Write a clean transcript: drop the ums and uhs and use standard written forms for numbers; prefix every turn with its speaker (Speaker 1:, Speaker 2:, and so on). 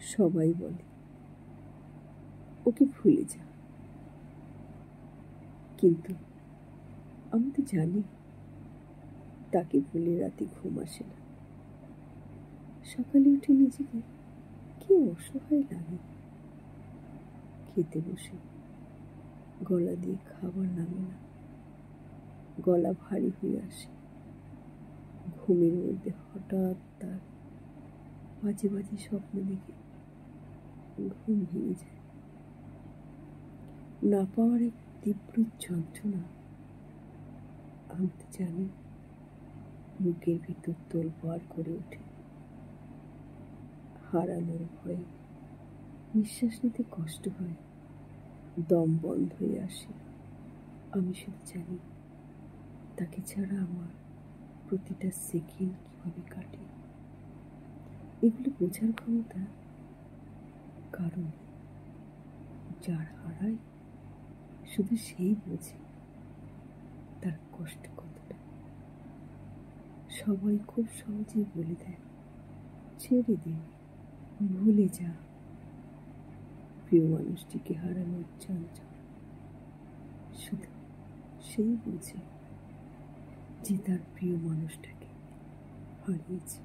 Speaker 1: সবাই বলে ওকে ভুলে যা, কিন্তু আমি তো জানি তাকে ভুলে রাতে ঘুম আসে না। সকালে উঠে নিজেকে কি অসহায় লাগে। খেতে বসে গলা দিয়ে খাবার নামে না, গলা ভারী হয়ে আসে। ঘুমের মধ্যে হঠাৎ তার বাজে বাজে স্বপ্ন দেখে ঘুম ভেঙে যায়। না পাওয়ার এক তীব্র যন্ত্রণা। আমি তো জানি বুকের ভিতর তোলপাড় করে ওঠে। হারানোর ভয়ে নিঃশ্বাস নিতে কষ্ট হয়, দম বন্ধ হয়ে আসে। আমি শুধু জানি তাকে ছাড়া আমার প্রতিটা সেকেন্ড কিভাবে কাটে। এগুলো বোঝার ক্ষমতা কারণ যার হারায় শুধু সেই বোঝে তার কষ্ট কতটা। সবাই খুব সহজেই বলে দেয় ছেড়ে দে, ভুলে যা। প্রিয় মানুষটিকে হারানোর যন্ত্রণা শুধু সেই বোঝে যে তার প্রিয় মানুষটাকে হারিয়েছে।